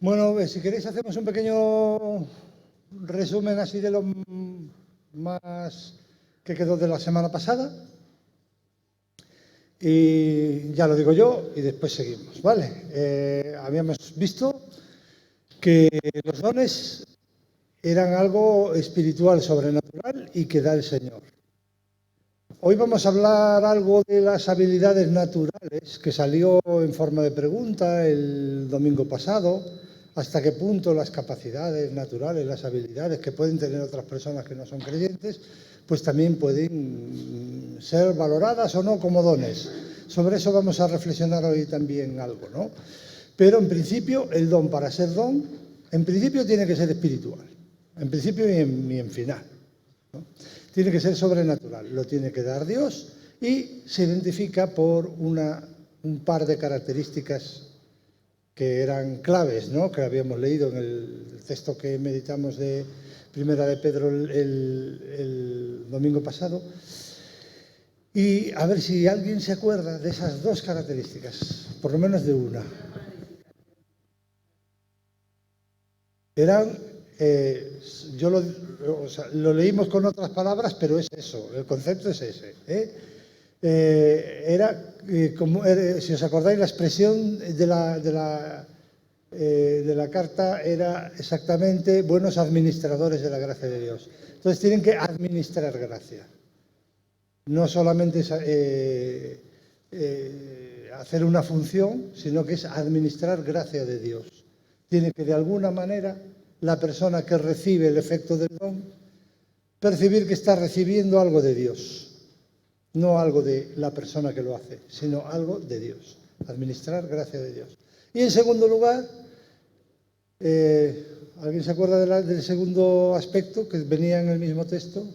Bueno, si queréis hacemos un pequeño resumen así de lo más que quedó de la semana pasada. Y ya lo digo yo y después seguimos, ¿vale? Habíamos visto que los dones eran algo espiritual, sobrenatural y que da el Señor. Hoy vamos a hablar algo de las habilidades naturales, que salió en forma de pregunta el domingo pasado. ¿Hasta qué punto las capacidades naturales, las habilidades que pueden tener otras personas que no son creyentes, pues también pueden ser valoradas o no como dones? Sobre eso vamos a reflexionar hoy también algo, ¿no? Pero en principio, el don para ser don, en principio tiene que ser espiritual, en principio y en final, ¿no? Tiene que ser sobrenatural, lo tiene que dar Dios y se identifica por un par de características que eran claves, ¿no? Que habíamos leído en el texto que meditamos de Primera de Pedro el domingo pasado. Y a ver si alguien se acuerda de esas dos características, por lo menos de una. Eran, lo leímos con otras palabras, pero es eso, el concepto es ese. Si os acordáis, la expresión de la carta era exactamente buenos administradores de la gracia de Dios. Entonces tienen que administrar gracia. No solamente es hacer una función, sino que es administrar gracia de Dios. Tiene que de alguna manera la persona que recibe el efecto del don percibir que está recibiendo algo de Dios, no algo de la persona que lo hace, sino algo de Dios, administrar gracia de Dios. Y en segundo lugar, ¿alguien se acuerda del segundo aspecto que venía en el mismo texto?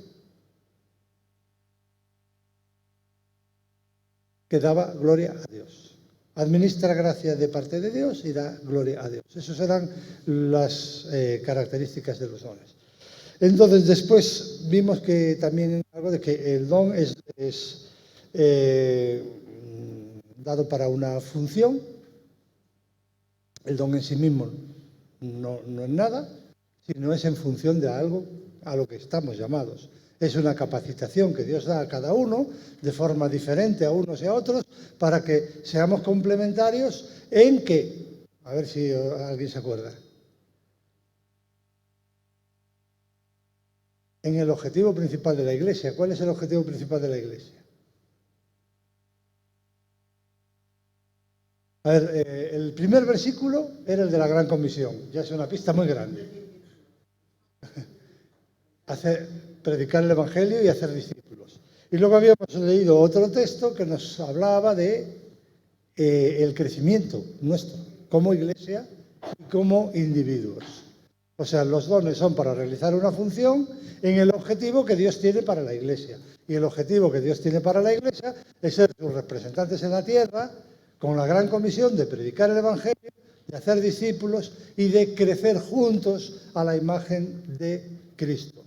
Que daba gloria a Dios. Administra gracia de parte de Dios y da gloria a Dios. Esas eran las características de los dones. Entonces, después vimos que también algo de que el don es dado para una función. El don en sí mismo no es nada, sino es en función de algo a lo que estamos llamados. Es una capacitación que Dios da a cada uno de forma diferente a unos y a otros para que seamos complementarios en que, a ver si alguien se acuerda, en el objetivo principal de la Iglesia. ¿Cuál es el objetivo principal de la Iglesia? A ver, el primer versículo era el de la Gran Comisión, ya es una pista muy grande. Predicar el Evangelio y hacer discípulos. Y luego habíamos leído otro texto que nos hablaba de el crecimiento nuestro como Iglesia y como individuos. O sea, los dones son para realizar una función en el objetivo que Dios tiene para la Iglesia. Y el objetivo que Dios tiene para la Iglesia es ser sus representantes en la tierra con la gran comisión de predicar el Evangelio, de hacer discípulos y de crecer juntos a la imagen de Cristo.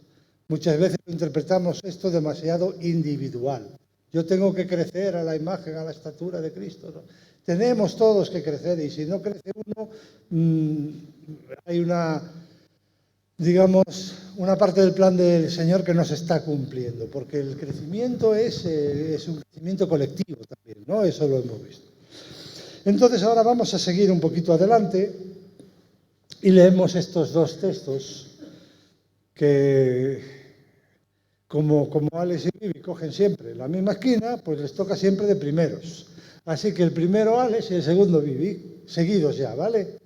Muchas veces interpretamos esto demasiado individual. Yo tengo que crecer a la imagen, a la estatura de Cristo, ¿no? Tenemos todos que crecer y si no crece uno, hay una parte del plan del Señor que no se está cumpliendo, porque el crecimiento es un crecimiento colectivo también, ¿no? Eso lo hemos visto. Entonces ahora vamos a seguir un poquito adelante y leemos estos dos textos que, como Alex y Vivi cogen siempre la misma esquina, pues les toca siempre de primeros. Así que el primero Alex y el segundo Vivi, seguidos ya, ¿vale?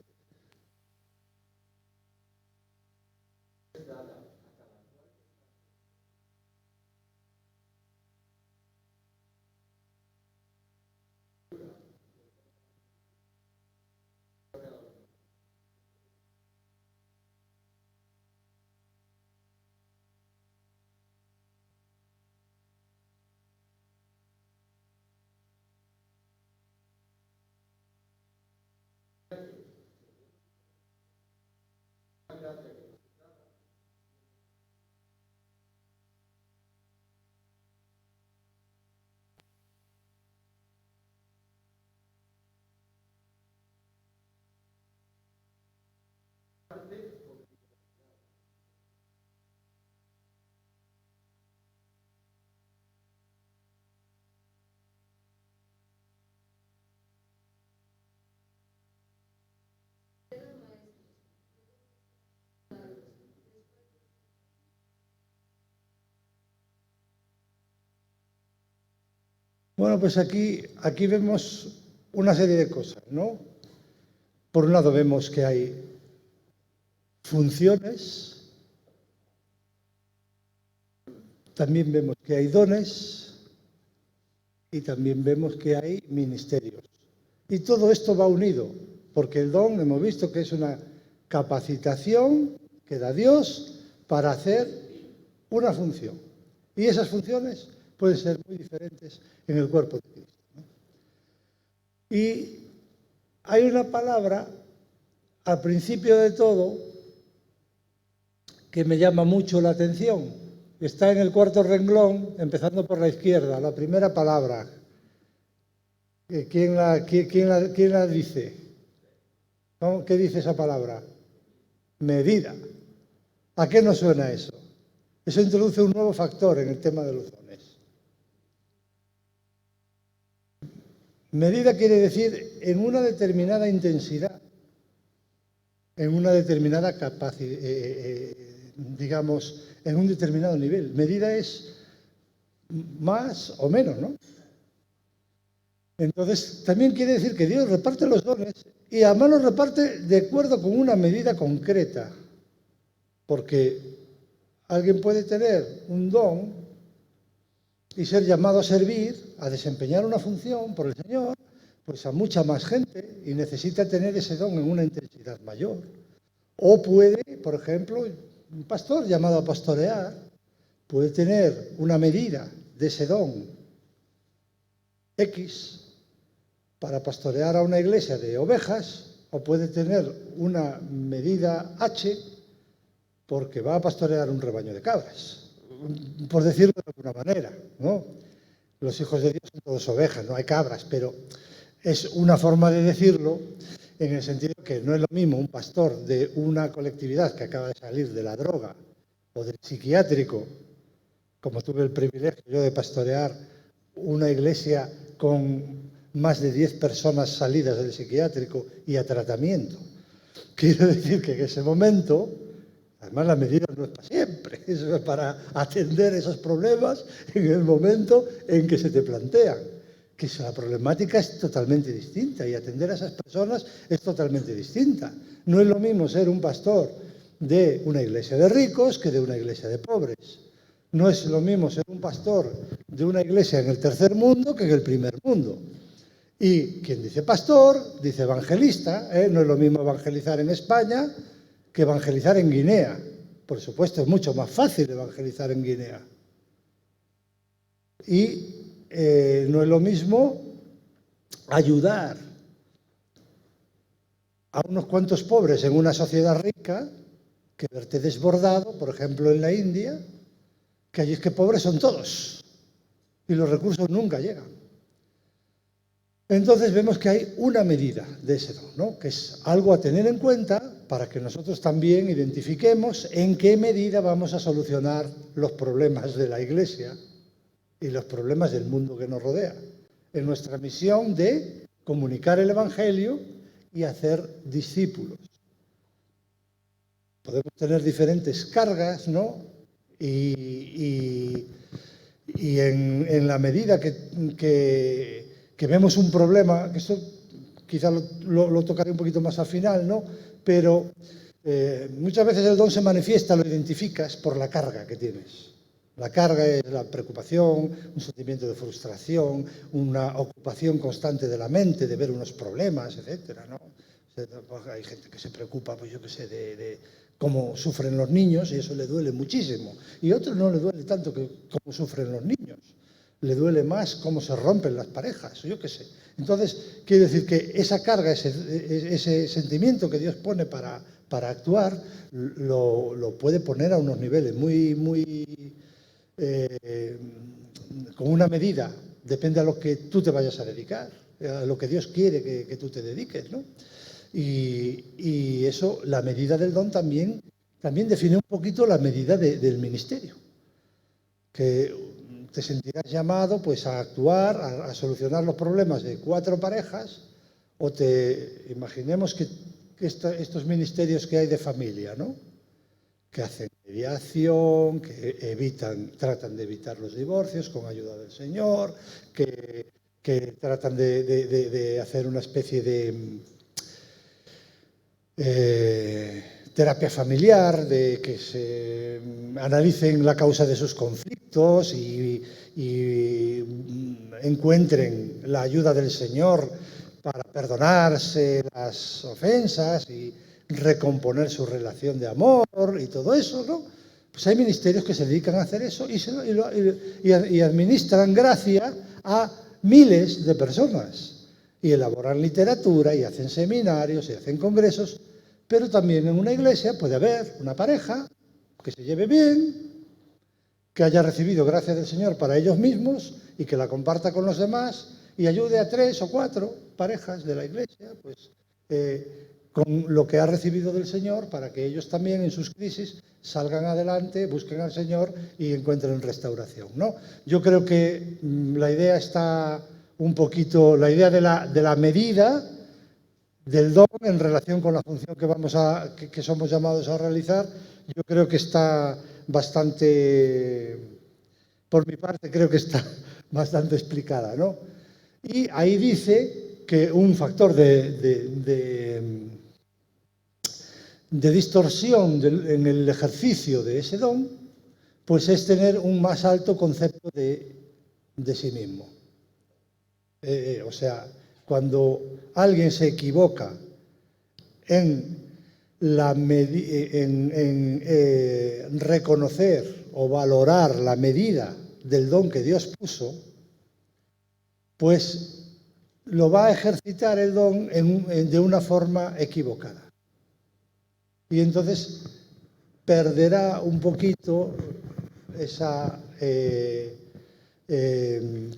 Bueno, pues aquí vemos una serie de cosas, ¿no? Por un lado vemos que hay funciones, también vemos que hay dones y también vemos que hay ministerios. Y todo esto va unido, porque el don hemos visto que es una capacitación que da Dios para hacer una función. Y esas funciones pueden ser muy diferentes en el cuerpo de Cristo, ¿no? Y hay una palabra al principio de todo que me llama mucho la atención. Está en el cuarto renglón, empezando por la izquierda, la primera palabra. ¿Quién la dice? ¿No? ¿Qué dice esa palabra? Medida. ¿A qué nos suena eso? Eso introduce un nuevo factor en el tema de los dones. Medida quiere decir en una determinada intensidad, en una determinada capacidad, digamos, en un determinado nivel. Medida es más o menos, ¿no? Entonces, también quiere decir que Dios reparte los dones y además los reparte de acuerdo con una medida concreta. Porque alguien puede tener un don y ser llamado a servir, a desempeñar una función por el Señor, pues a mucha más gente y necesita tener ese don en una intensidad mayor. O puede, por ejemplo, un pastor llamado a pastorear, puede tener una medida de ese don X para pastorear a una iglesia de ovejas, o puede tener una medida H porque va a pastorear un rebaño de cabras, por decirlo de alguna manera, ¿no? Los hijos de Dios son todos ovejas, no hay cabras, pero es una forma de decirlo en el sentido que no es lo mismo un pastor de una colectividad que acaba de salir de la droga o del psiquiátrico, como tuve el privilegio yo de pastorear una iglesia con más de 10 personas salidas del psiquiátrico y a tratamiento. Quiero decir que en ese momento, además la medida no es para siempre, eso es para atender esos problemas en el momento en que se te plantean. Que la problemática es totalmente distinta y atender a esas personas es totalmente distinta. No es lo mismo ser un pastor de una iglesia de ricos que de una iglesia de pobres. No es lo mismo ser un pastor de una iglesia en el tercer mundo que en el primer mundo. Y quien dice pastor, dice evangelista, ¿eh? No es lo mismo evangelizar en España que evangelizar en Guinea. Por supuesto, es mucho más fácil evangelizar en Guinea. Y no es lo mismo ayudar a unos cuantos pobres en una sociedad rica que verte desbordado, por ejemplo, en la India, que allí es que pobres son todos y los recursos nunca llegan. Entonces vemos que hay una medida de ese don, ¿no? Que es algo a tener en cuenta para que nosotros también identifiquemos en qué medida vamos a solucionar los problemas de la Iglesia y los problemas del mundo que nos rodea, en nuestra misión de comunicar el Evangelio y hacer discípulos. Podemos tener diferentes cargas, ¿no? Y en la medida que vemos un problema, que esto quizá lo tocaré un poquito más al final, ¿no? Pero muchas veces el don se manifiesta, lo identificas por la carga que tienes. La carga es la preocupación, un sentimiento de frustración, una ocupación constante de la mente, de ver unos problemas, etcétera, ¿no? Hay gente que se preocupa, pues yo qué sé, de cómo sufren los niños y eso le duele muchísimo. Y a otros no le duele tanto que cómo sufren los niños. Le duele más cómo se rompen las parejas, yo qué sé. Entonces, quiero decir que esa carga, ese sentimiento que Dios pone para actuar, lo puede poner a unos niveles muy con una medida, depende a lo que tú te vayas a dedicar, a lo que Dios quiere que tú te dediques, ¿no? Y eso, la medida del don también define un poquito la medida del ministerio. Que te sentirás llamado pues a actuar, a solucionar los problemas de 4 parejas, o imaginemos que estos ministerios que hay de familia, ¿no? Que hacen mediación, que tratan de evitar los divorcios con ayuda del Señor, que tratan de hacer una especie de terapia familiar, de que se analicen la causa de sus conflictos y encuentren la ayuda del Señor para perdonarse las ofensas y recomponer su relación de amor y todo eso, ¿no? Pues hay ministerios que se dedican a hacer eso y administran gracia a miles de personas y elaboran literatura y hacen seminarios y hacen congresos, pero también en una iglesia puede haber una pareja que se lleve bien, que haya recibido gracia del Señor para ellos mismos y que la comparta con los demás y ayude a 3 o 4 parejas de la iglesia, pues con lo que ha recibido del Señor para que ellos también en sus crisis salgan adelante, busquen al Señor y encuentren restauración, ¿no? Yo creo que la idea está un poquito, la idea de la medida del don en relación con la función que somos llamados a realizar, yo creo que está bastante, por mi parte, creo que está bastante explicada, ¿no? Y ahí dice que un factor de distorsión en el ejercicio de ese don, pues es tener un más alto concepto de sí mismo. O sea, cuando alguien se equivoca en reconocer o valorar la medida del don que Dios puso, pues lo va a ejercitar el don de una forma equivocada. Y entonces perderá un poquito esa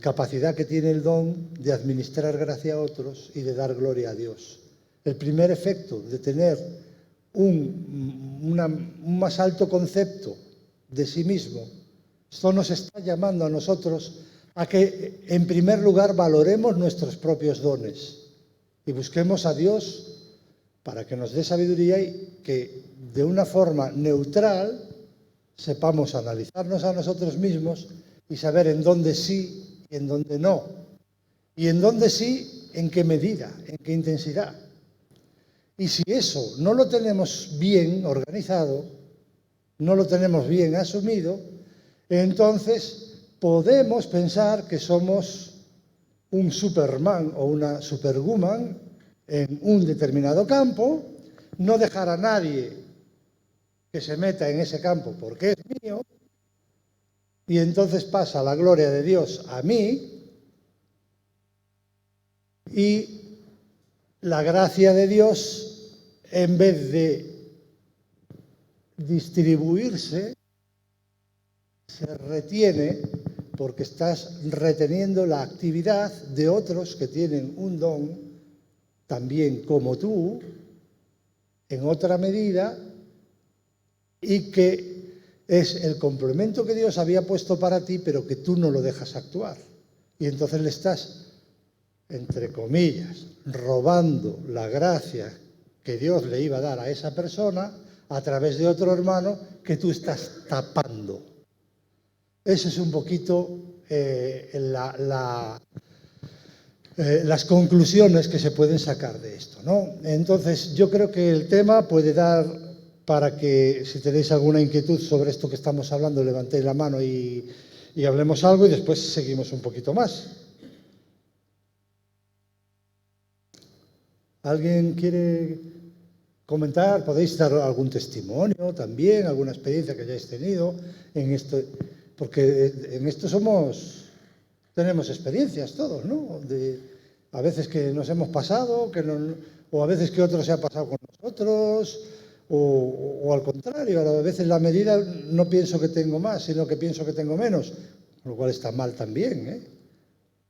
capacidad que tiene el don de administrar gracia a otros y de dar gloria a Dios. El primer efecto de tener un más alto concepto de sí mismo, esto nos está llamando a nosotros a que, en primer lugar, valoremos nuestros propios dones y busquemos a Dios para que nos dé sabiduría y que de una forma neutral sepamos analizarnos a nosotros mismos y saber en dónde sí y en dónde no. Y en dónde sí, en qué medida, en qué intensidad. Y si eso no lo tenemos bien organizado, no lo tenemos bien asumido, entonces podemos pensar que somos un Superman o una Superwoman en un determinado campo, no dejar a nadie que se meta en ese campo porque es mío, y entonces pasa la gloria de Dios a mí y la gracia de Dios, en vez de distribuirse, se retiene porque estás reteniendo la actividad de otros que tienen un don también como tú, en otra medida, y que es el complemento que Dios había puesto para ti, pero que tú no lo dejas actuar. Y entonces le estás, entre comillas, robando la gracia que Dios le iba a dar a esa persona a través de otro hermano que tú estás tapando. Ese es un poquito las conclusiones que se pueden sacar de esto, ¿no? Entonces, yo creo que el tema puede dar para que, si tenéis alguna inquietud sobre esto que estamos hablando, levantéis la mano y hablemos algo y después seguimos un poquito más. ¿Alguien quiere comentar? Podéis dar algún testimonio también, alguna experiencia que hayáis tenido en esto, porque en esto tenemos experiencias todos, ¿no? A veces que nos hemos pasado, o a veces que otro se ha pasado con nosotros, o al contrario, a veces la medida no pienso que tengo más, sino que pienso que tengo menos, lo cual está mal también, ¿eh?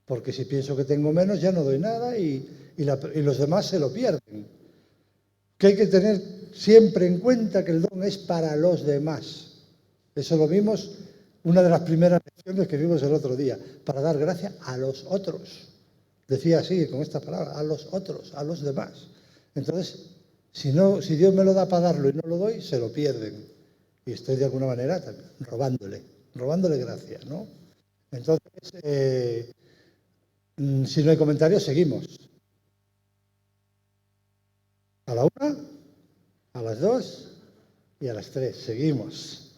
Porque si pienso que tengo menos ya no doy nada y los demás se lo pierden. que hay que tener siempre en cuenta que el don es para los demás. Eso lo vimos, una de las primeras lecciones que vimos el otro día, para dar gracia a los otros. Decía así, con esta palabra, a los otros, a los demás. Entonces, si Dios me lo da para darlo y no lo doy, se lo pierden. Y estoy de alguna manera robándole gracia, ¿no? Entonces, si no hay comentarios, seguimos. A la 1, a las 2 y a las 3. Seguimos.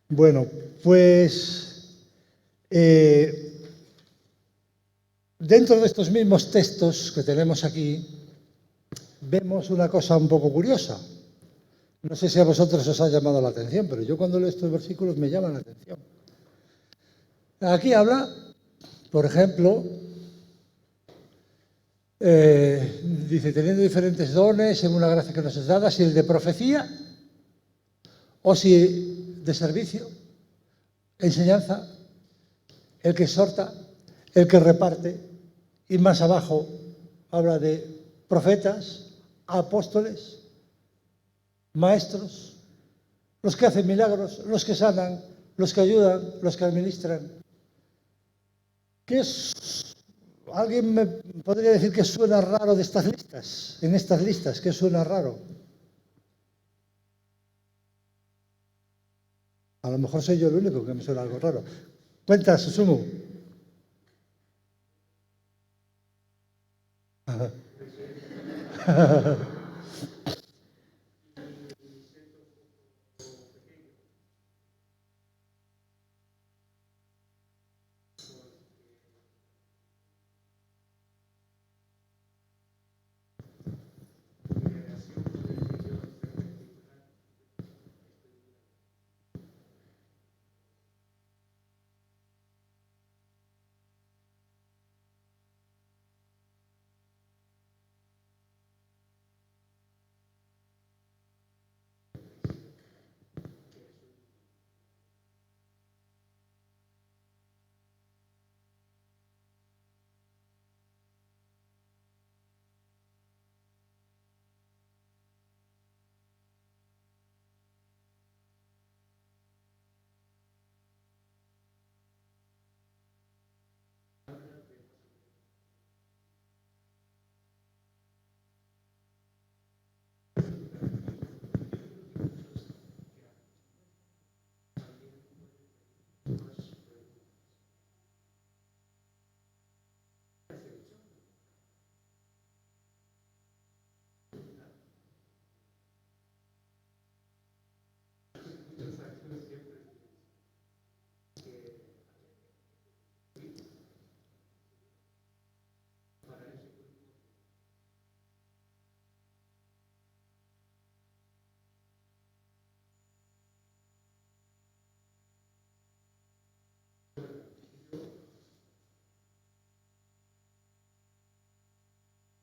Bueno, pues dentro de estos mismos textos que tenemos aquí, vemos una cosa un poco curiosa. No sé si a vosotros os ha llamado la atención, pero yo cuando leo estos versículos me llaman la atención. Aquí habla, por ejemplo, dice, teniendo diferentes dones en una gracia que nos es dada, si el de profecía o si de servicio, enseñanza, el que exhorta, el que reparte, y más abajo habla de profetas, apóstoles, maestros, los que hacen milagros, los que sanan, los que ayudan, los que administran. ¿Qué es? ¿Alguien me podría decir qué suena raro de estas listas? En estas listas, ¿qué suena raro? A lo mejor soy yo el único que me suena algo raro. Cuenta, Susumu.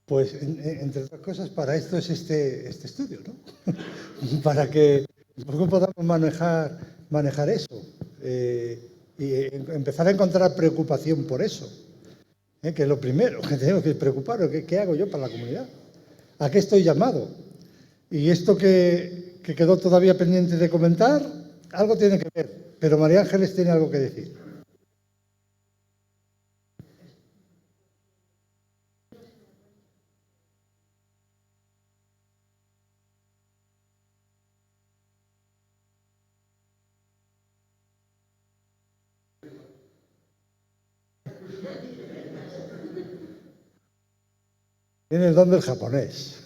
Pues, entre otras cosas, para esto es este estudio, ¿no? Para que un poco podamos manejar eso y empezar a encontrar preocupación por eso, que es lo primero que tenemos que preocupar. ¿Qué hago yo para la comunidad? ¿A qué estoy llamado? Y esto que quedó todavía pendiente de comentar, algo tiene que ver, pero María Ángeles tiene algo que decir. Tiene el don del japonés.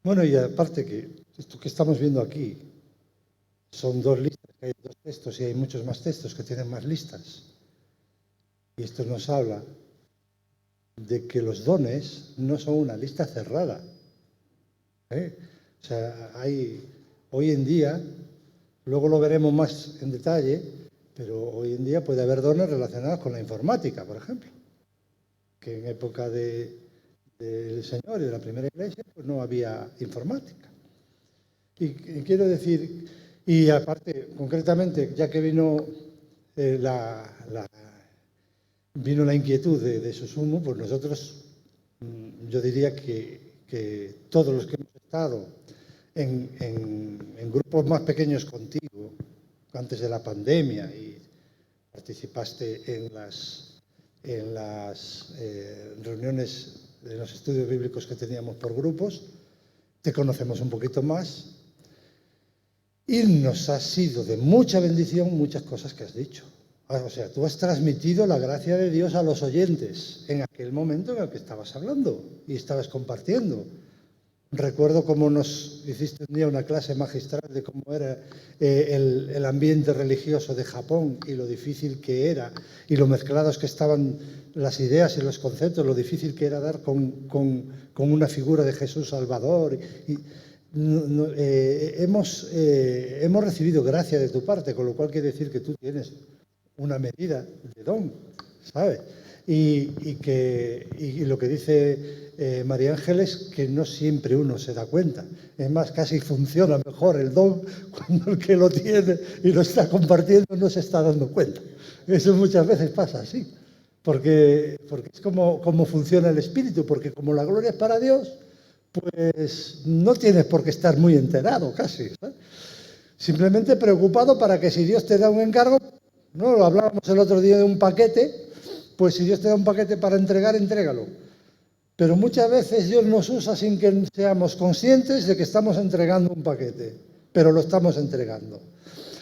Bueno, y aparte que esto que estamos viendo aquí son dos listas, que hay dos textos y hay muchos más textos que tienen más listas. Y esto nos habla de que los dones no son una lista cerrada. O sea, hoy en día, luego lo veremos más en detalle, pero hoy en día puede haber dones relacionados con la informática, por ejemplo, que en época del Señor y de la primera iglesia pues no había informática. Y quiero decir, y aparte, concretamente, ya que vino vino la inquietud de Susumu, pues nosotros, yo diría que todos los que hemos estado en grupos más pequeños contigo, antes de la pandemia, y participaste en las reuniones de los estudios bíblicos que teníamos por grupos, te conocemos un poquito más y nos ha sido de mucha bendición muchas cosas que has dicho. O sea, tú has transmitido la gracia de Dios a los oyentes en aquel momento en el que estabas hablando y estabas compartiendo. Recuerdo cómo nos hiciste un día una clase magistral de cómo era el ambiente religioso de Japón y lo difícil que era y lo mezclados que estaban las ideas y los conceptos, lo difícil que era dar con una figura de Jesús Salvador. Hemos recibido gracia de tu parte, con lo cual quiere decir que tú tienes una medida de don, ¿sabes? Y lo que dice María Ángeles, que no siempre uno se da cuenta. Es más, casi funciona mejor el don cuando el que lo tiene y lo está compartiendo no se está dando cuenta. Eso muchas veces pasa así, porque es como funciona el Espíritu, porque como la gloria es para Dios, pues no tienes por qué estar muy enterado casi, ¿sabes? Simplemente preocupado para que si Dios te da un encargo, no lo hablábamos el otro día de un paquete, pues si Dios te da un paquete para entregar, entrégalo. Pero muchas veces Dios nos usa sin que seamos conscientes de que estamos entregando un paquete, pero lo estamos entregando.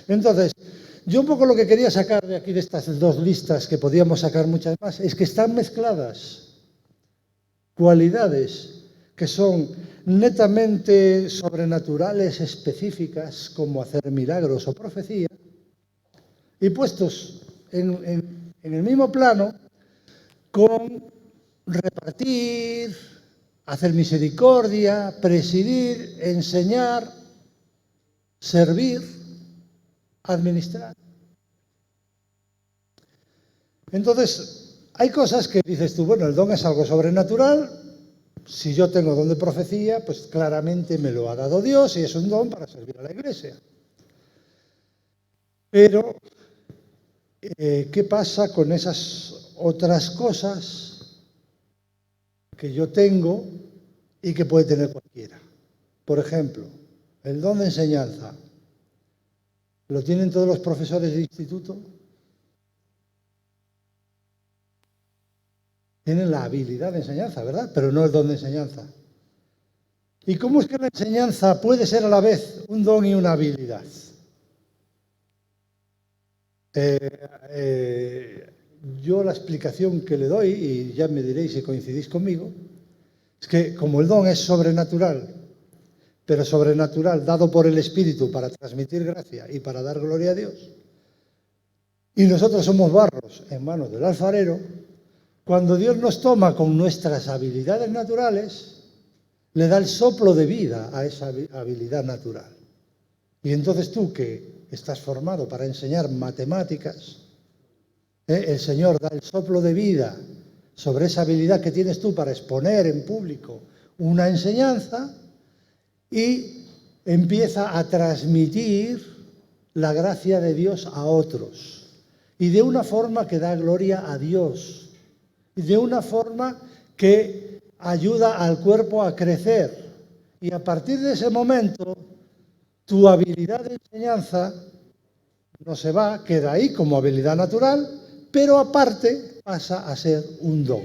Entonces, yo un poco lo que quería sacar de aquí, de estas dos listas, que podíamos sacar muchas más, es que están mezcladas cualidades que son netamente sobrenaturales, específicas, como hacer milagros o profecía, y puestos en el mismo plano con repartir, hacer misericordia, presidir, enseñar, servir, administrar. Entonces, hay cosas que dices tú, bueno, el don es algo sobrenatural. Si yo tengo don de profecía, pues claramente me lo ha dado Dios y es un don para servir a la iglesia. Pero, ¿qué pasa con esas otras cosas que yo tengo y que puede tener cualquiera? Por ejemplo, el don de enseñanza. ¿Lo tienen todos los profesores de instituto? Tienen la habilidad de enseñanza, ¿verdad? Pero no el don de enseñanza. ¿Y cómo es que la enseñanza puede ser a la vez un don y una habilidad? Yo la explicación que le doy, y ya me diréis si coincidís conmigo, es que como el don es sobrenatural, pero sobrenatural dado por el Espíritu para transmitir gracia y para dar gloria a Dios, y nosotros somos barros en manos del alfarero, Cuando Dios nos toma con nuestras habilidades naturales, le da el soplo de vida a esa habilidad natural. Y entonces tú, que estás formado para enseñar matemáticas, el Señor da el soplo de vida sobre esa habilidad que tienes tú para exponer en público una enseñanza y empieza a transmitir la gracia de Dios a otros. Y de una forma que da gloria a Dios. Y de una forma que ayuda al cuerpo a crecer. Y a partir de ese momento, tu habilidad de enseñanza no se va, queda ahí como habilidad natural, pero aparte pasa a ser un don,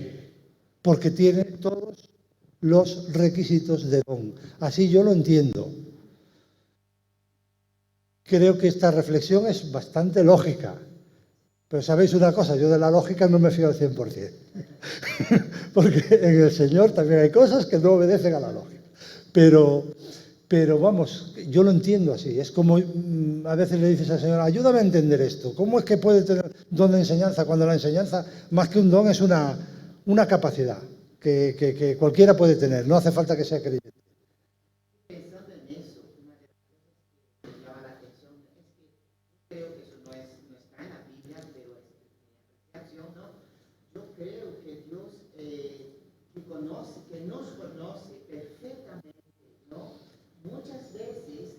porque tiene todos los requisitos de don. Así yo lo entiendo. Creo que esta reflexión es bastante lógica. Pero sabéis una cosa, yo de la lógica no me fío al 100%. Porque en el Señor también hay cosas que no obedecen a la lógica. Pero vamos, yo lo entiendo así. Es como a veces le dices al Señor, ayúdame a entender esto. ¿Cómo es que puede tener don de enseñanza cuando la enseñanza, más que un don, es una capacidad que cualquiera puede tener? No hace falta que sea creyente. Pensando en eso, una de las cosas que me llama la atención es que creo que eso no está en la Biblia, pero es mi apreciación, ¿no? Yo creo que Dios que nos conoce perfectamente, ¿no? Muchas veces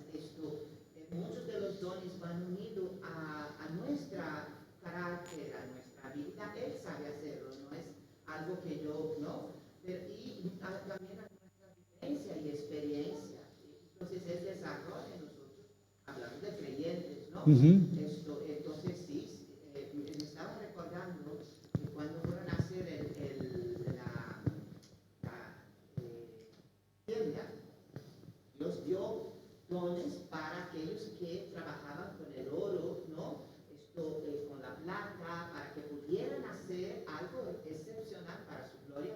muchos de los dones van unidos a nuestra carácter, a nuestra habilidad. Él sabe hacerlo, no es algo que yo, ¿no? También a nuestra vivencia y experiencia. Entonces, el desarrollo en nosotros, hablando de creyentes, ¿no? Entonces, sí, me estaba recordando que cuando fueron a hacer Biblia, Dios dio dones para aquellos que trabajaban con el oro, ¿no? Con la plata, para que pudieran hacer algo excepcional para su gloria.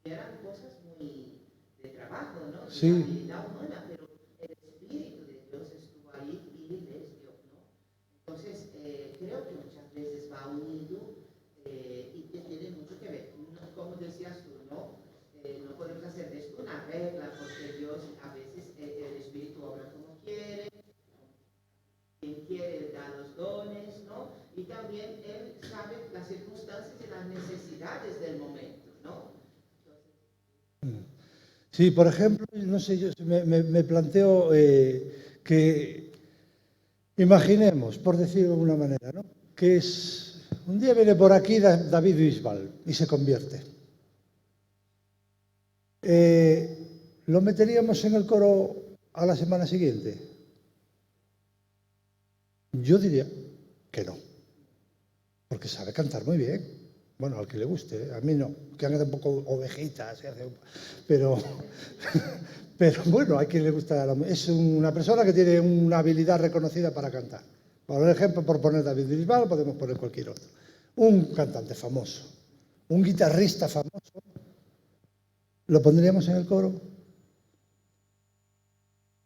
Eran cosas muy de trabajo, ¿no? Sí. De habilidad humana, pero el Espíritu de Dios estuvo ahí y les dio, ¿no? Entonces, creo que muchas veces va unido y que tiene mucho que ver. Como decías tú, ¿no? No podemos hacer de esto una regla, porque Dios a veces el Espíritu obra como quiere, quien quiere da los dones, ¿no? Y también Él sabe las circunstancias y las necesidades del momento, ¿no? Sí, por ejemplo, no sé, yo me planteo que imaginemos, por decirlo de alguna manera, ¿no? Que un día viene por aquí David Bisbal y se convierte. ¿Lo meteríamos en el coro a la semana siguiente? Yo diría que no, porque sabe cantar muy bien. Bueno, al que le guste, a mí no, que haga un poco ovejitas, pero bueno, a quien le gusta. Es una persona que tiene una habilidad reconocida para cantar. Por ejemplo, por poner David Bisbal, podemos poner cualquier otro. Un cantante famoso, un guitarrista famoso, ¿lo pondríamos en el coro?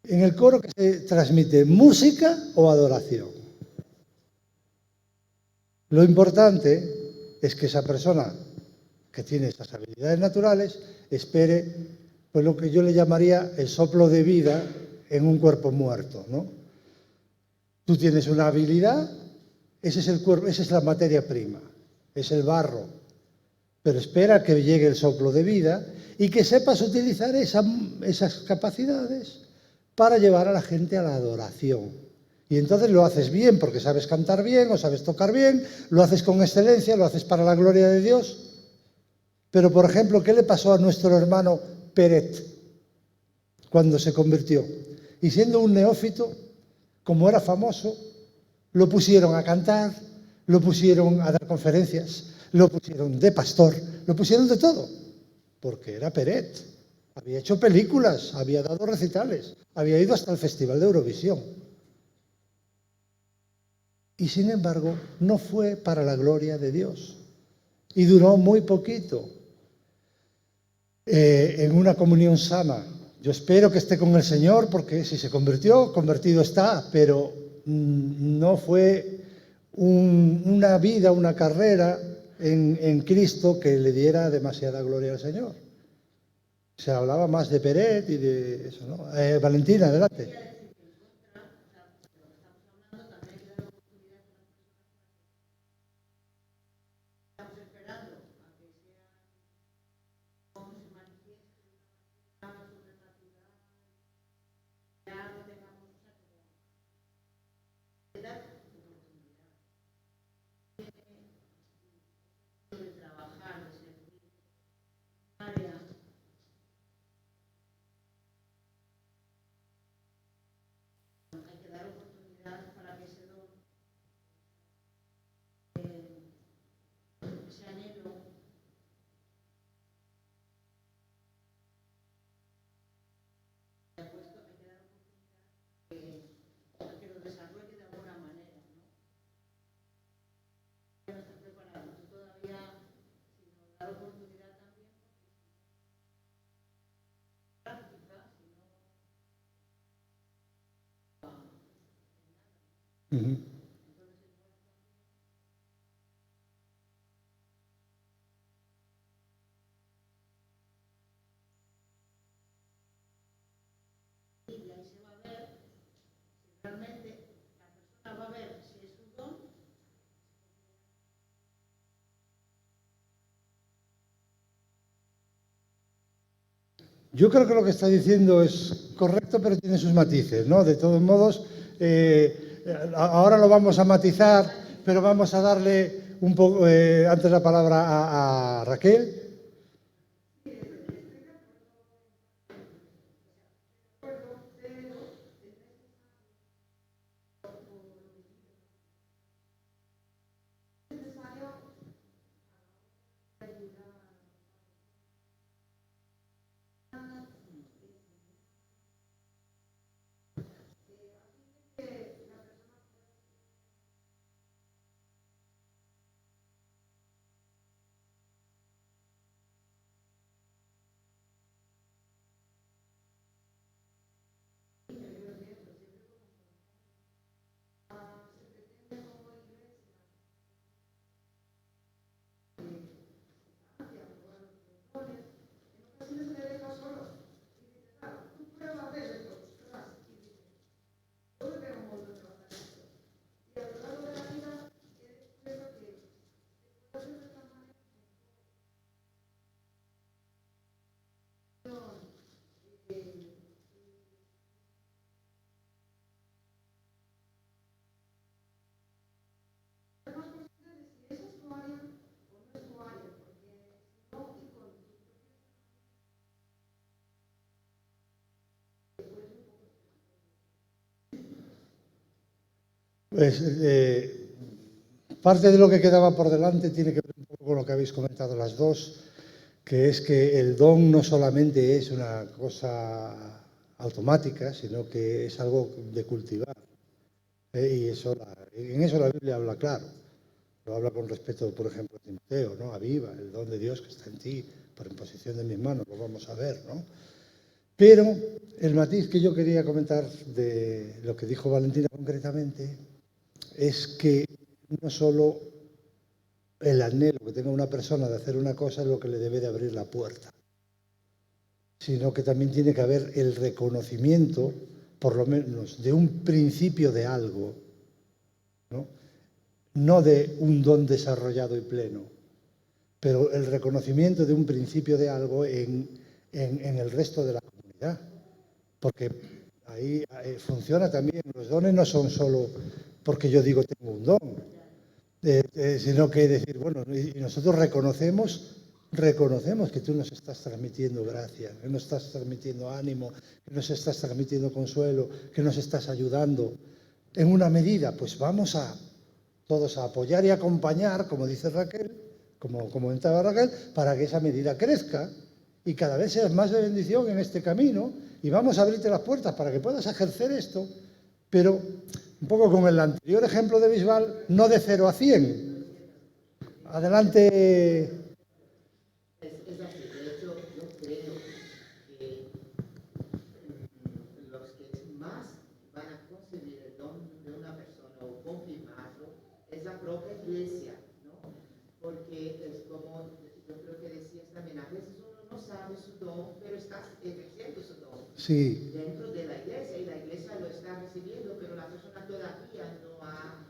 En el coro que se transmite música o adoración. Lo importante es que esa persona que tiene esas habilidades naturales espere, pues lo que yo le llamaría el soplo de vida en un cuerpo muerto, ¿no? Tú tienes una habilidad, ese es el cuerpo, esa es la materia prima, es el barro, pero espera que llegue el soplo de vida y que sepas utilizar esas capacidades para llevar a la gente a la adoración. Y entonces lo haces bien porque sabes cantar bien o sabes tocar bien, lo haces con excelencia, lo haces para la gloria de Dios. Pero, por ejemplo, ¿qué le pasó a nuestro hermano Peret cuando se convirtió? Y siendo un neófito, como era famoso, lo pusieron a cantar, lo pusieron a dar conferencias, lo pusieron de pastor, lo pusieron de todo, porque era Peret. Había hecho películas, había dado recitales, había ido hasta el Festival de Eurovisión. Y sin embargo, no fue para la gloria de Dios. Y duró muy poquito en una comunión sana. Yo espero que esté con el Señor, porque si se convirtió, convertido está, pero no fue una vida, una carrera en Cristo que le diera demasiada gloria al Señor. Se hablaba más de Peret y de eso, ¿no? Valentina, adelante. Uh-huh. Yo creo que lo que está diciendo es correcto, pero tiene sus matices, ¿no? De todos modos, ahora lo vamos a matizar, pero vamos a darle un poco antes la palabra a Raquel. Pues, parte de lo que quedaba por delante tiene que ver un poco con lo que habéis comentado las dos, que es que el don no solamente es una cosa automática, sino que es algo de cultivar. Y en eso la Biblia habla claro. Lo habla con respecto, por ejemplo, a Timoteo, ¿no? Aviva el don de Dios que está en ti, por imposición de mis manos, lo vamos a ver, ¿no? Pero el matiz que yo quería comentar de lo que dijo Valentina concretamente es que no solo el anhelo que tenga una persona de hacer una cosa es lo que le debe de abrir la puerta, sino que también tiene que haber el reconocimiento, por lo menos, de un principio de algo, ¿no? No de un don desarrollado y pleno, pero el reconocimiento de un principio de algo en el resto de la comunidad. Porque ahí funciona también. Los dones no son solo porque yo digo tengo un don, sino que decir, bueno, y nosotros reconocemos que tú nos estás transmitiendo gracia, que nos estás transmitiendo ánimo, que nos estás transmitiendo consuelo, que nos estás ayudando. En una medida, pues vamos a todos a apoyar y acompañar, como dice Raquel, como comentaba Raquel, para que esa medida crezca y cada vez seas más de bendición en este camino y vamos a abrirte las puertas para que puedas ejercer esto, pero un poco con el anterior ejemplo de Bisbal, no de 0 a 100. Adelante. Es así, de hecho, yo creo que los que más van a concebir el don de una persona o confirmarlo es la propia iglesia, ¿no? Porque sabe su don, pero está ejerciendo su don Sí, dentro de la iglesia y la iglesia lo está recibiendo, pero la persona todavía no ha,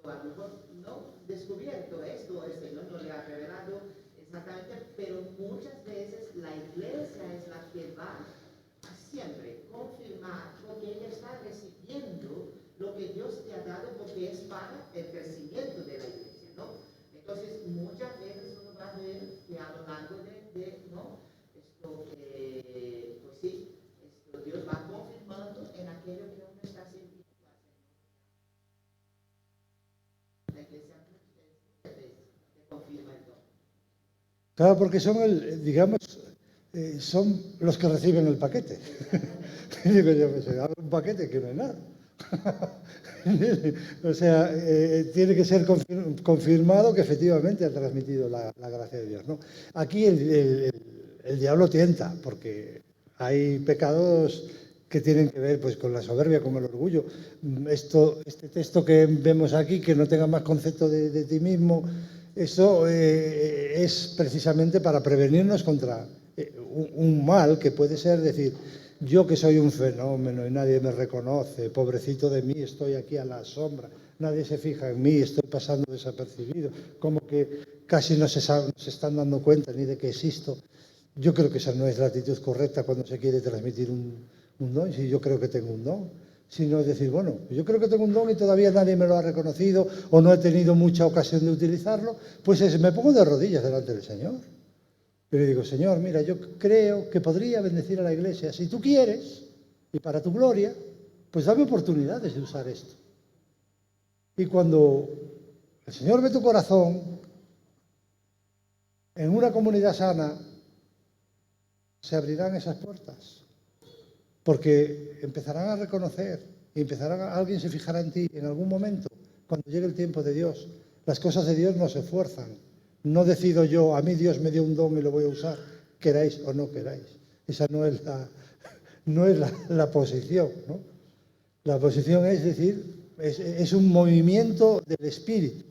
a lo mejor no descubierto esto, el Señor no le ha revelado exactamente, pero muchas veces la iglesia es la que va a siempre confirmar, porque ella está recibiendo lo que Dios te ha dado, porque es para el crecimiento de la iglesia, ¿no? Entonces, muchas veces uno va a ver que a lo largo ¿no? Pues sí, Dios va confirmando en aquello que uno está sirviendo. La iglesia muchas veces te confirma el don. claro, porque son, digamos, son los que reciben el paquete. Digo yo, pues abre un paquete que no es nada. O sea, tiene que ser confirmado que efectivamente ha transmitido la gracia de Dios, ¿no? Aquí el diablo tienta, porque hay pecados que tienen que ver pues, con la soberbia, con el orgullo. Este texto que vemos aquí, que no tenga más concepto de ti mismo, eso es precisamente para prevenirnos contra un mal que puede ser decir, yo que soy un fenómeno y nadie me reconoce, pobrecito de mí, estoy aquí a la sombra, nadie se fija en mí, estoy pasando desapercibido, como que casi no se están dando cuenta ni de que existo. Yo creo que esa no es la actitud correcta cuando se quiere transmitir un don, si yo creo que tengo un don, sino es decir, bueno, yo creo que tengo un don y todavía nadie me lo ha reconocido o no he tenido mucha ocasión de utilizarlo, pues me pongo de rodillas delante del Señor. Y le digo, Señor, mira, yo creo que podría bendecir a la iglesia. Si tú quieres, y para tu gloria, pues dame oportunidades de usar esto. Y cuando el Señor ve tu corazón, en una comunidad sana, se abrirán esas puertas. Porque empezarán a reconocer, y alguien se fijará en ti en algún momento, cuando llegue el tiempo de Dios. Las cosas de Dios no se fuerzan. No decido yo, a mí Dios me dio un don y lo voy a usar, queráis o no queráis. Esa no es la posición, ¿no? La posición es decir, es un movimiento del Espíritu.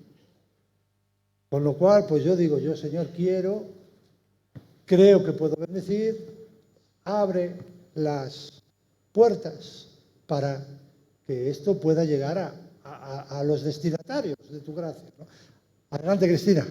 Con lo cual, pues yo digo, yo Señor creo que puedo bendecir, abre las puertas para que esto pueda llegar a los destinatarios de tu gracia, ¿no? Adelante, Cristina.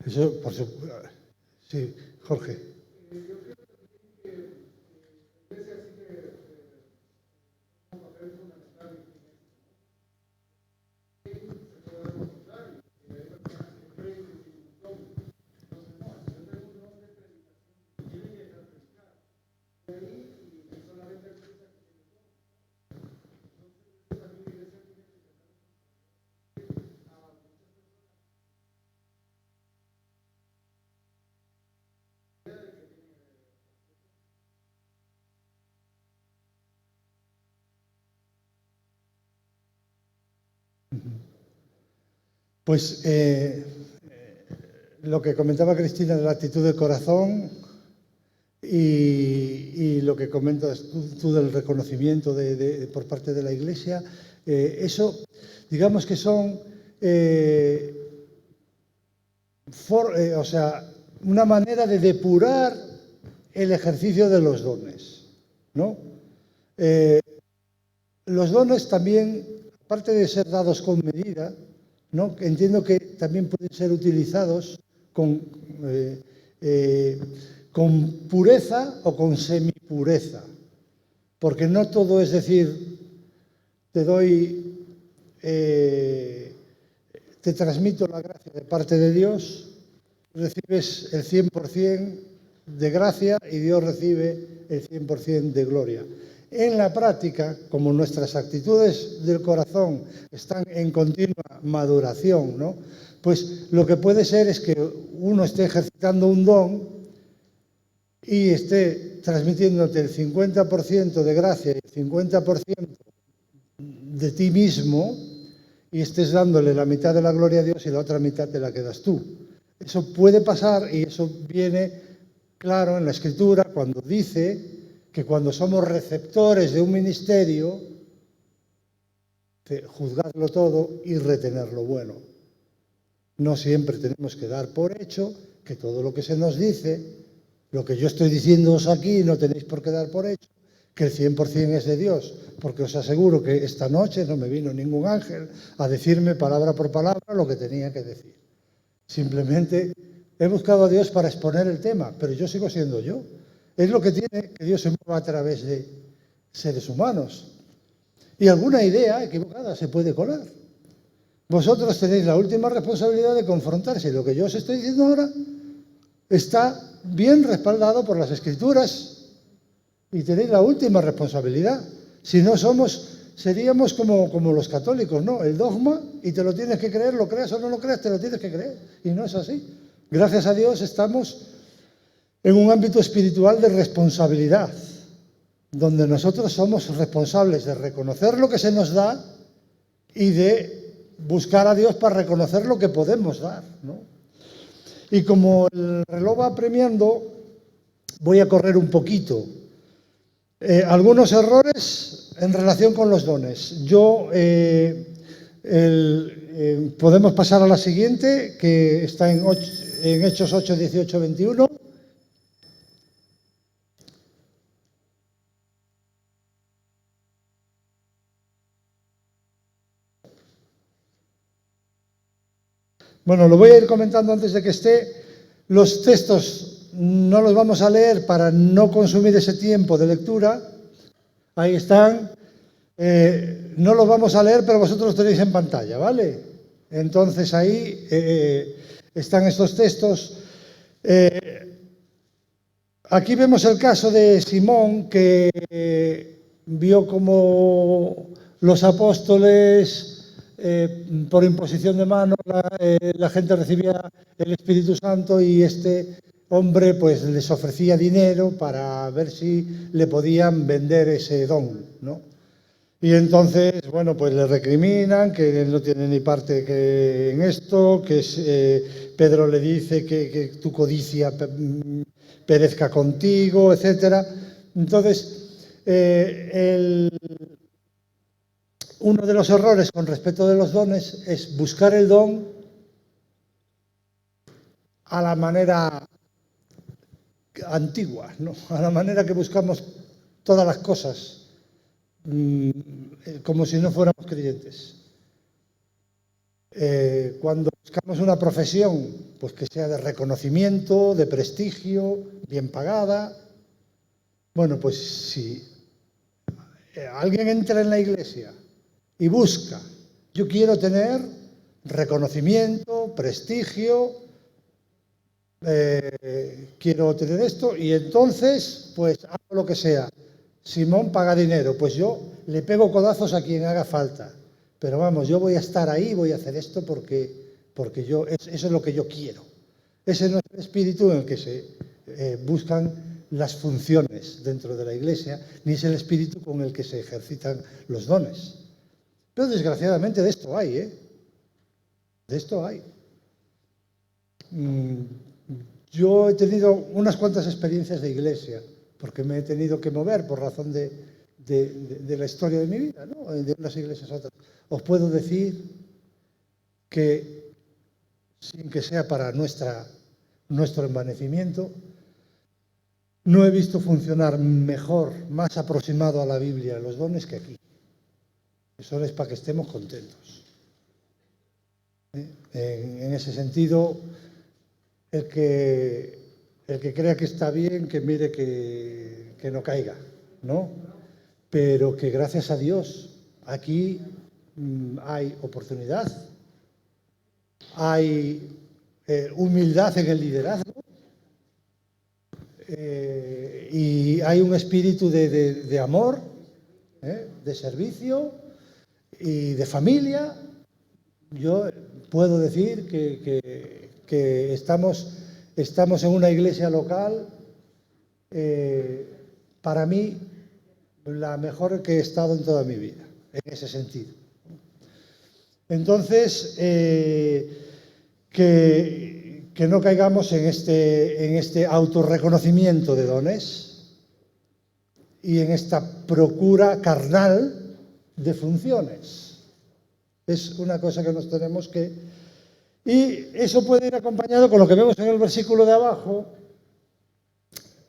Eso, por supuesto. Sí, Jorge. Pues lo que comentaba Cristina de la actitud del corazón y lo que comentas tú del reconocimiento por parte de la Iglesia, eso, digamos que son, o sea, una manera de depurar el ejercicio de los dones, ¿no? los dones también, aparte de ser dados con medida, ¿no? Entiendo que también pueden ser utilizados con pureza o con semipureza, porque no todo es decir, te transmito la gracia de parte de Dios, recibes el 100% de gracia y Dios recibe el 100% de gloria. En la práctica, como nuestras actitudes del corazón están en continua maduración, ¿no? Pues lo que puede ser es que uno esté ejercitando un don y esté transmitiéndote el 50% de gracia y el 50% de ti mismo y estés dándole la mitad de la gloria a Dios y la otra mitad te la quedas tú. Eso puede pasar y eso viene claro en la Escritura cuando dice que cuando somos receptores de un ministerio, juzgadlo todo y retener lo bueno. No siempre tenemos que dar por hecho que todo lo que se nos dice, lo que yo estoy diciéndoos aquí, no tenéis por qué dar por hecho, que el 100% es de Dios, porque os aseguro que esta noche no me vino ningún ángel a decirme palabra por palabra lo que tenía que decir. Simplemente he buscado a Dios para exponer el tema, pero yo sigo siendo yo. Es lo que tiene que Dios se mueva a través de seres humanos. Y alguna idea equivocada se puede colar. Vosotros tenéis la última responsabilidad de confrontar si lo que yo os estoy diciendo ahora está bien respaldado por las Escrituras y tenéis la última responsabilidad. Si no seríamos como los católicos, ¿no? El dogma y te lo tienes que creer, lo creas o no lo creas, te lo tienes que creer. Y no es así. Gracias a Dios estamos en un ámbito espiritual de responsabilidad, donde nosotros somos responsables de reconocer lo que se nos da y de buscar a Dios para reconocer lo que podemos dar, ¿no? Y como el reloj va apremiando, voy a correr un poquito. Algunos errores en relación con los dones. Podemos pasar a la siguiente, que está en Hechos 8, 18, 21. Bueno, lo voy a ir comentando antes de que esté. Los textos no los vamos a leer para no consumir ese tiempo de lectura. Ahí están. No los vamos a leer, pero vosotros los tenéis en pantalla, ¿vale? Entonces ahí están estos textos. Aquí vemos el caso de Simón, que vio como los apóstoles, por imposición de manos, la gente recibía el Espíritu Santo y este hombre pues les ofrecía dinero para ver si le podían vender ese don, ¿no? Y entonces, bueno, pues le recriminan que él no tiene ni parte en esto, que Pedro le dice que tu codicia perezca contigo, etcétera. Entonces, uno de los errores con respecto de los dones es buscar el don a la manera antigua, ¿no? A la manera que buscamos todas las cosas, como si no fuéramos creyentes. Cuando buscamos una profesión, pues que sea de reconocimiento, de prestigio, bien pagada, bueno, pues si alguien entra en la iglesia y busca, yo quiero tener reconocimiento, prestigio, quiero tener esto, y entonces pues hago lo que sea. Simón paga dinero, pues yo le pego codazos a quien haga falta, pero vamos, yo voy a estar ahí, voy a hacer esto porque eso es lo que yo quiero. Ese no es el espíritu en el que se buscan las funciones dentro de la iglesia, ni es el espíritu con el que se ejercitan los dones. Pero desgraciadamente de esto hay, de esto hay. Yo he tenido unas cuantas experiencias de iglesia, porque me he tenido que mover por razón de la historia de mi vida, ¿no? De unas iglesias a otras. Os puedo decir que, sin que sea para nuestro envanecimiento, no he visto funcionar mejor, más aproximado a la Biblia los dones que aquí. Eso es para que estemos contentos. En ese sentido, el que crea que está bien, que mire que no caiga, ¿no? Pero que gracias a Dios aquí hay oportunidad, hay humildad en el liderazgo y hay un espíritu de amor, de servicio y de familia. Yo puedo decir que estamos en una iglesia local, para mí, la mejor que he estado en toda mi vida, en ese sentido. Entonces, que no caigamos en este autorreconocimiento de dones y en esta procura carnal de funciones. Es una cosa que nos tenemos que... Y eso puede ir acompañado con lo que vemos en el versículo de abajo,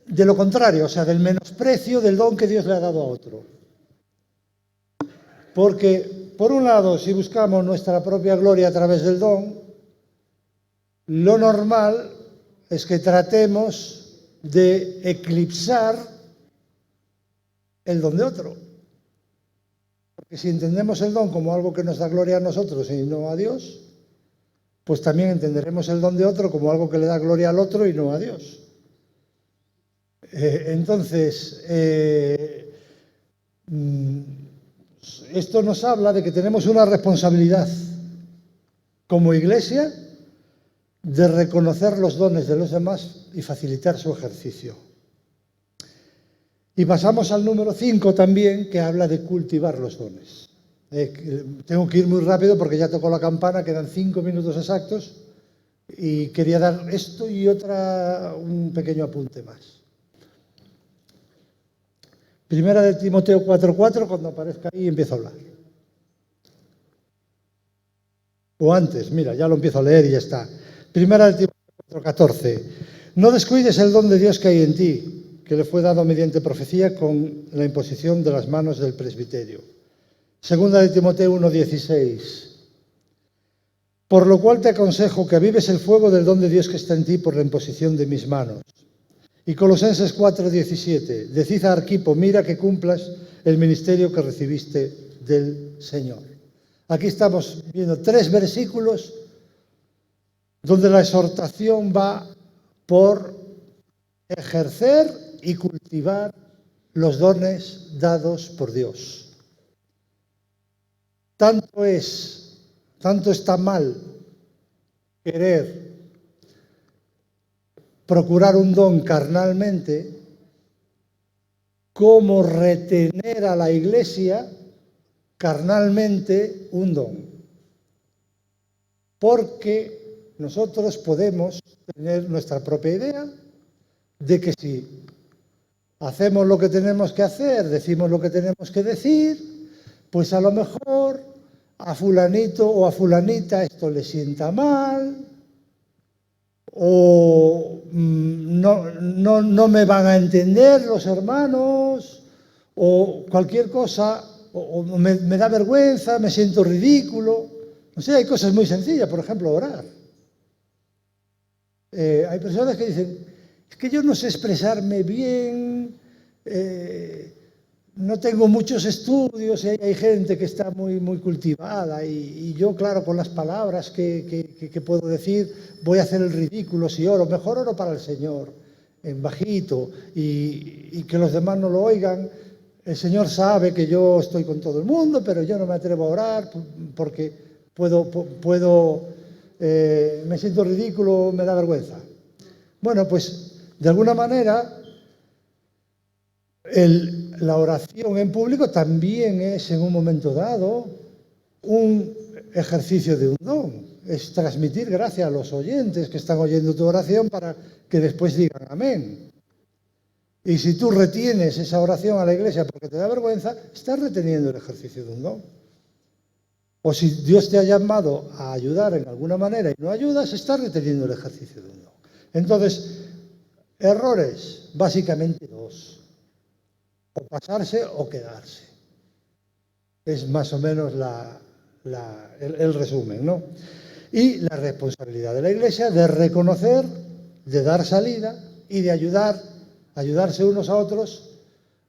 de lo contrario, o sea, del menosprecio del don que Dios le ha dado a otro. Porque, por un lado, si buscamos nuestra propia gloria a través del don, lo normal es que tratemos de eclipsar el don de otro. Porque si entendemos el don como algo que nos da gloria a nosotros y no a Dios, pues también entenderemos el don de otro como algo que le da gloria al otro y no a Dios. Entonces, esto nos habla de que tenemos una responsabilidad como iglesia de reconocer los dones de los demás y facilitar su ejercicio. Y pasamos al número 5 también, que habla de cultivar los dones. Tengo que ir muy rápido porque ya tocó la campana, quedan 5 minutos exactos y quería dar esto y un pequeño apunte más. Primera de Timoteo 4:4, cuando aparezca ahí empiezo a hablar. O antes, mira, ya lo empiezo a leer y ya está. Primera de Timoteo 4:14. No descuides el don de Dios que hay en ti, que le fue dado mediante profecía con la imposición de las manos del presbiterio. Segunda de Timoteo 1:16. Por lo cual te aconsejo que avives el fuego del don de Dios que está en ti por la imposición de mis manos. Y Colosenses 4:17. Decid a Arquipo, mira que cumplas el ministerio que recibiste del Señor. Aquí estamos viendo 3 versículos donde la exhortación va por ejercer y cultivar los dones dados por Dios. Tanto está mal querer procurar un don carnalmente como retener a la iglesia carnalmente un don. Porque nosotros podemos tener nuestra propia idea de que si hacemos lo que tenemos que hacer, decimos lo que tenemos que decir, pues a lo mejor a fulanito o a fulanita esto le sienta mal, o no me van a entender los hermanos, o cualquier cosa, o me da vergüenza, me siento ridículo. No sé, hay cosas muy sencillas, por ejemplo, orar. Hay personas que dicen, es que yo no sé expresarme bien, no tengo muchos estudios, y hay gente que está muy cultivada y yo, claro, con las palabras que puedo decir, voy a hacer el ridículo si oro. Mejor oro para el Señor, en bajito, y que los demás no lo oigan. El Señor sabe que yo estoy con todo el mundo, pero yo no me atrevo a orar porque me siento ridículo, me da vergüenza. Bueno, pues, de alguna manera, la oración en público también es, en un momento dado, un ejercicio de un don. Es transmitir gracia a los oyentes que están oyendo tu oración para que después digan amén. Y si tú retienes esa oración a la iglesia porque te da vergüenza, estás reteniendo el ejercicio de un don. O si Dios te ha llamado a ayudar en alguna manera y no ayudas, estás reteniendo el ejercicio de un don. Entonces, errores, básicamente 2. O pasarse o quedarse. Es más o menos el resumen, ¿no? Y la responsabilidad de la Iglesia de reconocer, de dar salida y de ayudarse unos a otros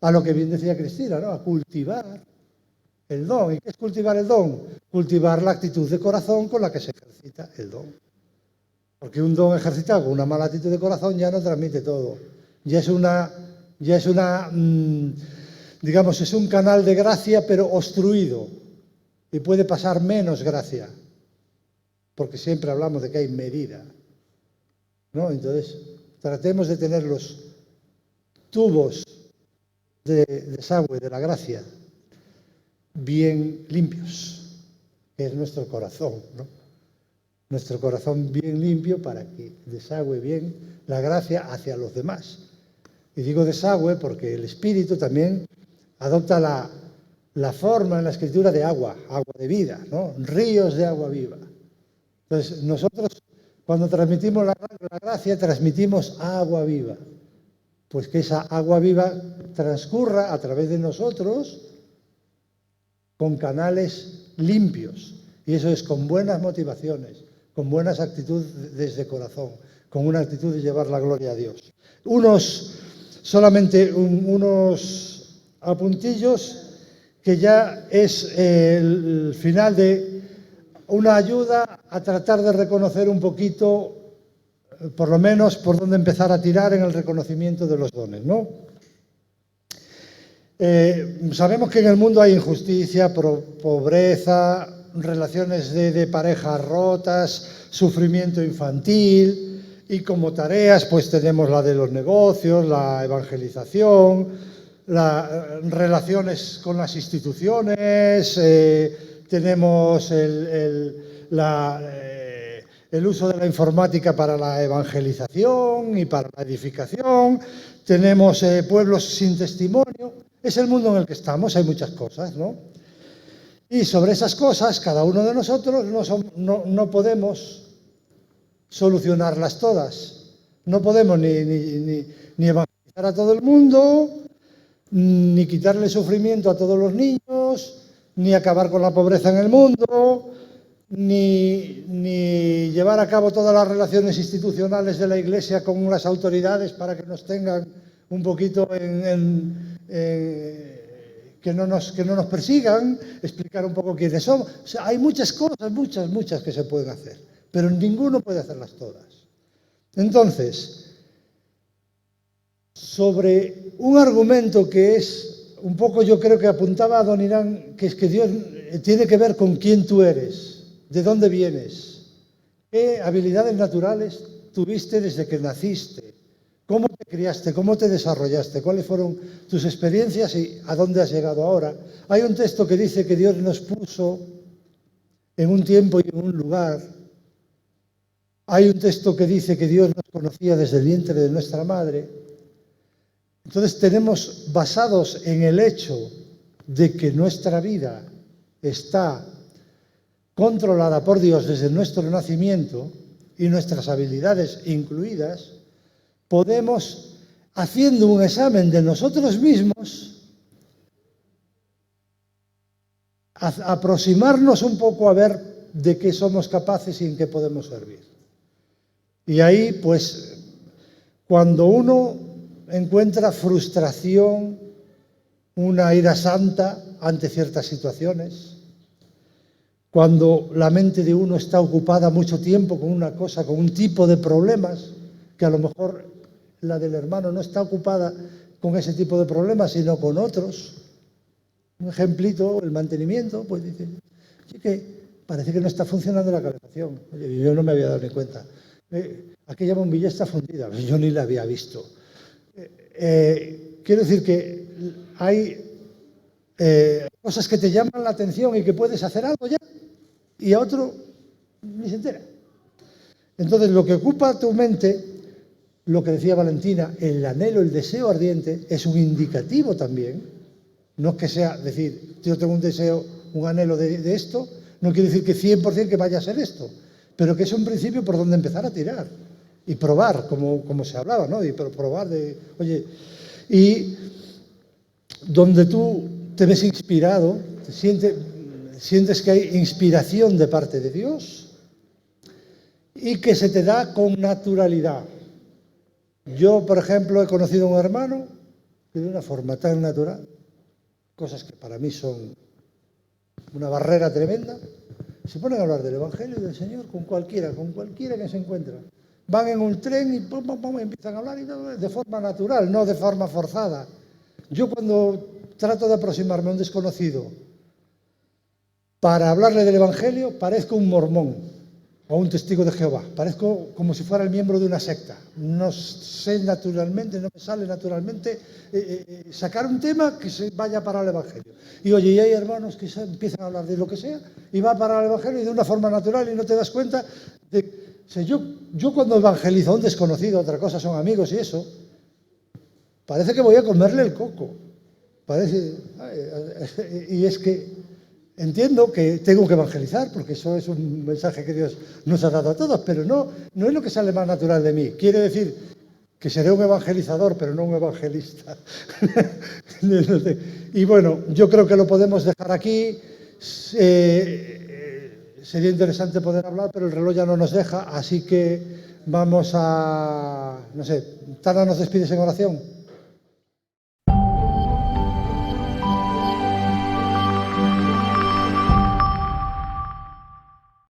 a lo que bien decía Cristina, ¿no? A cultivar el don. ¿Y qué es cultivar el don? Cultivar la actitud de corazón con la que se ejercita el don. Porque un don ejercitado con una mala actitud de corazón ya no transmite todo. Ya es digamos, es un canal de gracia, pero obstruido. Y puede pasar menos gracia. Porque siempre hablamos de que hay medida, ¿no? Entonces, tratemos de tener los tubos de desagüe de la gracia bien limpios, que es nuestro corazón, ¿no? Nuestro corazón bien limpio para que desagüe bien la gracia hacia los demás. Y digo desagüe porque el Espíritu también adopta la forma en la Escritura de agua de vida, ¿no? Ríos de agua viva. Entonces, nosotros cuando transmitimos la gracia, transmitimos agua viva. Pues que esa agua viva transcurra a través de nosotros con canales limpios. Y eso es con buenas motivaciones, con buenas actitudes desde corazón, con una actitud de llevar la gloria a Dios. Solamente unos apuntillos, que ya es el final de una ayuda a tratar de reconocer un poquito, por lo menos, por dónde empezar a tirar en el reconocimiento de los dones, ¿no? Sabemos que en el mundo hay injusticia, pobreza, relaciones de parejas rotas, sufrimiento infantil, y como tareas pues tenemos la de los negocios, la evangelización, las relaciones con las instituciones, tenemos el uso de la informática para la evangelización y para la edificación, tenemos pueblos sin testimonio. Es el mundo en el que estamos, hay muchas cosas, ¿no? Y sobre esas cosas, cada uno de nosotros no podemos solucionarlas todas. No podemos ni evangelizar a todo el mundo, ni quitarle sufrimiento a todos los niños, ni acabar con la pobreza en el mundo, ni llevar a cabo todas las relaciones institucionales de la Iglesia con las autoridades para que nos tengan un poquito que no nos persigan, explicar un poco quiénes somos. O sea, hay muchas cosas, muchas que se pueden hacer, pero ninguno puede hacerlas todas. Entonces, sobre un argumento que es un poco, yo creo que apuntaba a don Irán, que es que Dios tiene que ver con quién tú eres, de dónde vienes, qué habilidades naturales tuviste desde que naciste, cómo te criaste, cómo te desarrollaste, cuáles fueron tus experiencias y a dónde has llegado ahora. Hay un texto que dice que Dios nos puso en un tiempo y en un lugar. Hay un texto que dice que Dios nos conocía desde el vientre de nuestra madre. Entonces tenemos, basados en el hecho de que nuestra vida está controlada por Dios desde nuestro nacimiento y nuestras habilidades incluidas, podemos, haciendo un examen de nosotros mismos, aproximarnos un poco a ver de qué somos capaces y en qué podemos servir. Y ahí, pues, cuando uno encuentra frustración, una ira santa ante ciertas situaciones, cuando la mente de uno está ocupada mucho tiempo con una cosa, con un tipo de problemas, que a lo mejor la del hermano no está ocupada con ese tipo de problemas, sino con otros. Un ejemplito, el mantenimiento, pues dice, sí que parece que no está funcionando la calefacción. Oye, yo no me había dado ni cuenta. Aquella bombilla está fundida, yo ni la había visto. Quiero decir que hay cosas que te llaman la atención y que puedes hacer algo ya, y a otro ni se entera. Entonces, lo que ocupa tu mente, lo que decía Valentina, el anhelo, el deseo ardiente, es un indicativo también. No es que sea decir, yo tengo un deseo, un anhelo de esto, no quiere decir que 100% que vaya a ser esto, pero que es un principio por donde empezar a tirar y probar, como se hablaba, ¿no? Y probar oye, y donde tú te ves inspirado, sientes que hay inspiración de parte de Dios y que se te da con naturalidad. Yo, por ejemplo, he conocido a un hermano que de una forma tan natural, cosas que para mí son una barrera tremenda, se ponen a hablar del Evangelio y del Señor con cualquiera que se encuentra. Van en un tren y pum, pum, pum, empiezan a hablar y de forma natural, no de forma forzada. Yo cuando trato de aproximarme a un desconocido para hablarle del Evangelio, parezco un mormón o un testigo de Jehová. Parezco como si fuera el miembro de una secta. No sé naturalmente, no me sale naturalmente sacar un tema que se vaya para el Evangelio. Y oye, y hay hermanos que empiezan a hablar de lo que sea y va para el Evangelio y de una forma natural y no te das cuenta de... O sea, yo cuando evangelizo a un desconocido, otra cosa son amigos y eso, parece que voy a comerle el coco. Parece... Y es que... Entiendo que tengo que evangelizar, porque eso es un mensaje que Dios nos ha dado a todos, pero no es lo que sale más natural de mí. Quiere decir que seré un evangelizador, pero no un evangelista. Y bueno, yo creo que lo podemos dejar aquí. Sería interesante poder hablar, pero el reloj ya no nos deja, así que vamos a... No sé, Tana, ¿nos despides en oración?